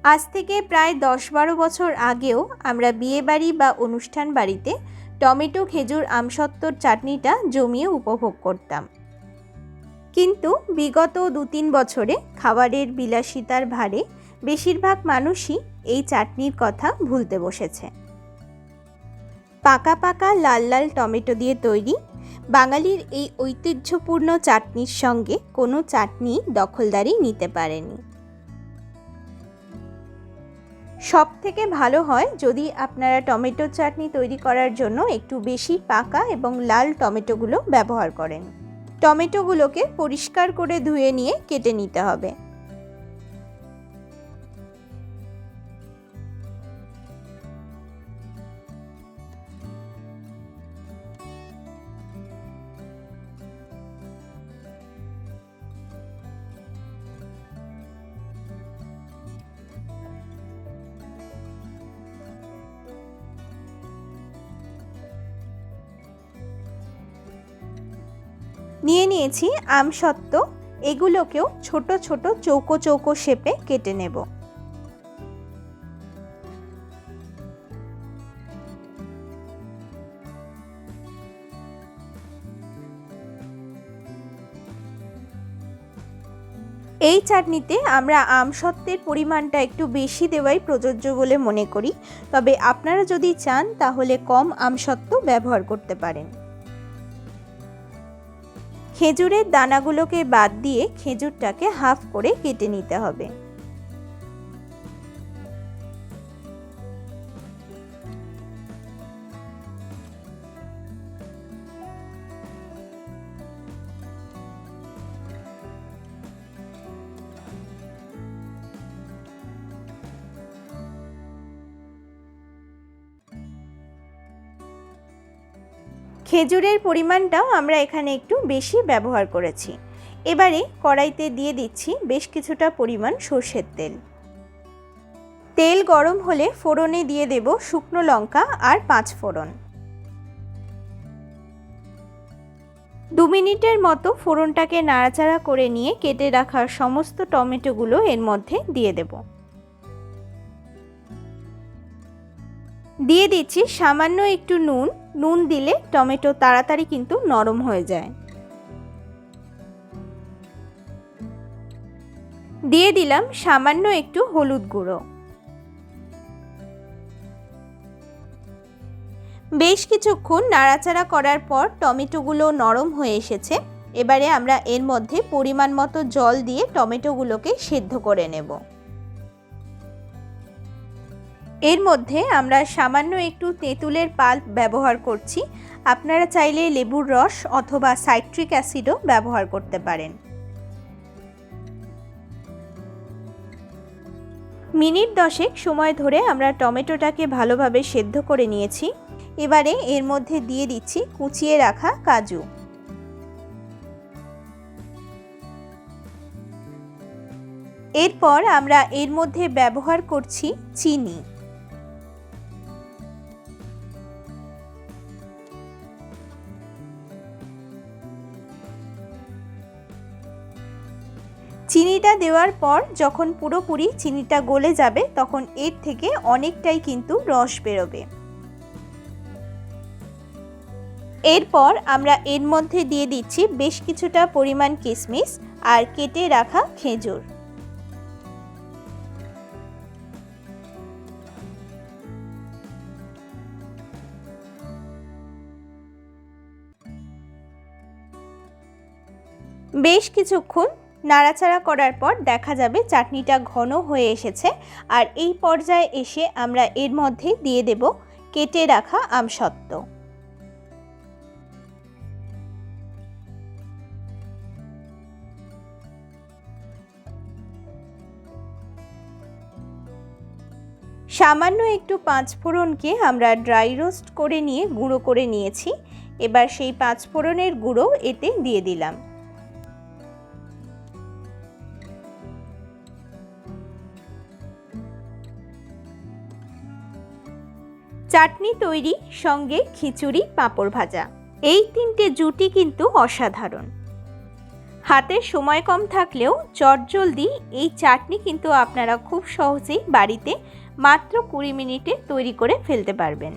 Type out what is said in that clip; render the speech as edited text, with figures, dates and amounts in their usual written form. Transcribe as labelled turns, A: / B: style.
A: আজ থেকে প্রায় 10-12 বছর আগেও আমরা বিয়েবাড়ি বা অনুষ্ঠান বাড়িতে টমেটো খেজুর আমসত্ত্বর চাটনিটা জমিয়ে উপভোগ করতাম। কিন্তু বিগত 2-3 বছরে খাবারের বিলাসিতার ভারে বেশিরভাগ মানুষই এই চাটনির কথা ভুলতে বসেছে। পাকা পাকা লাল লাল টমেটো দিয়ে তৈরি বাঙালির এই ঐতিহ্যপূর্ণ চাটনির সঙ্গে কোনো চাটনি দখলদারি নিতে পারেনি। সবথেকে ভালো হয় যদি আপনারা টমেটো চাটনি তৈরি করার জন্য একটু বেশি পাকা এবং লাল টমেটোগুলো ব্যবহার করেন। টমেটোগুলোকে পরিষ্কার করে ধুয়ে নিয়ে কেটে নিতে হবে। নিয়ে নিয়েছি আমসত্ত্ব, এগুলোকেও ছোট ছোট চৌকো চৌকো শেপে কেটে নেব। এই চাটনিতে আমরা আমসত্ত্বের পরিমাণটা একটু বেশি দেওয়াই প্রযোজ্য বলে মনে করি, তবে আপনারা যদি চান তাহলে কম আমসত্ত্ব ব্যবহার করতে পারেন। খেজুরের দানাগুলোকে বাদ দিয়ে খেজুরটাকে হাফ করে কেটে নিতে হবে। খেজুরের পরিমাণটাও আমরা এখানে একটু বেশি ব্যবহার করেছি। এবারে কড়াইতে দিয়ে দিচ্ছি বেশ কিছুটা পরিমাণ সর্ষের তেল। তেল গরম হলে ফোড়নে দিয়ে দেব শুকনো লঙ্কা আর পাঁচফোড়ন। 2 মিনিটের মতো ফোড়নটাকে নাড়াচাড়া করে নিয়ে কেটে রাখা সমস্ত টমেটোগুলো এর মধ্যে দিয়ে দেব। দিয়ে দিচ্ছি সামান্য একটু নুন। নুন দিলে টমেটো তাড়াতাড়ি কিন্তু নরম হয়ে যায়। দিয়ে দিলাম সামান্য একটু হলুদ গুঁড়ো। বেশ কিছুক্ষণ নাড়াচাড়া করার পর টমেটোগুলো নরম হয়ে এসেছে। এবারে আমরা এর মধ্যে পরিমাণ মতো জল দিয়ে টমেটোগুলোকে সেদ্ধ করে নেব। এর মধ্যে আমরা সামান্য একটু তেঁতুলের পাল্প ব্যবহার করছি। আপনারা চাইলে লেবুর রস অথবা সাইট্রিক অ্যাসিডও ব্যবহার করতে পারেন। মিনিট 10 সময় ধরে আমরা টমেটোটাকে ভালোভাবে সেদ্ধ করে নিয়েছি। এবারে এর মধ্যে দিয়ে দিচ্ছি কুচিয়ে রাখা কাজু। এরপর আমরা এর মধ্যে ব্যবহার করছি চিনি। চিনিটা দেওয়ার পর যখন পুরোপুরি চিনিটা গলে যাবে তখন এর থেকে অনেকটাই কিন্তু রস বেরোবে। এরপর আমরা এর মধ্যে দিয়ে দিচ্ছি বেশ কিছুটা পরিমাণ কিশমিশ আর কেটে রাখা খেজুর। বেশ কিছুক্ষণ নাড়াচাড়া করার পর দেখা যাবে চাটনিটা ঘন হয়ে এসেছে। আর এই পর্যায়ে এসে আমরা এর মধ্যে দিয়ে দেব কেটে রাখা আমসত্ত্ব। সামান্য একটু পাঁচফোড়নকে আমরা ড্রাই রোস্ট করে নিয়ে গুঁড়ো করে নিয়েছি। এবার সেই পাঁচফোড়নের গুঁড়ো এতে দিয়ে দিলাম। চাটনি তৈরি, সঙ্গে খিচুড়ি পাঁপড় ভাজা। এই তিনটে জুটি কিন্তু অসাধারণ। হাতে সময় কম থাকলেও চটজলদি এই চাটনি কিন্তু আপনারা খুব সহজেই বাড়িতে মাত্র 20 মিনিটে তৈরি করে ফেলতে পারবেন।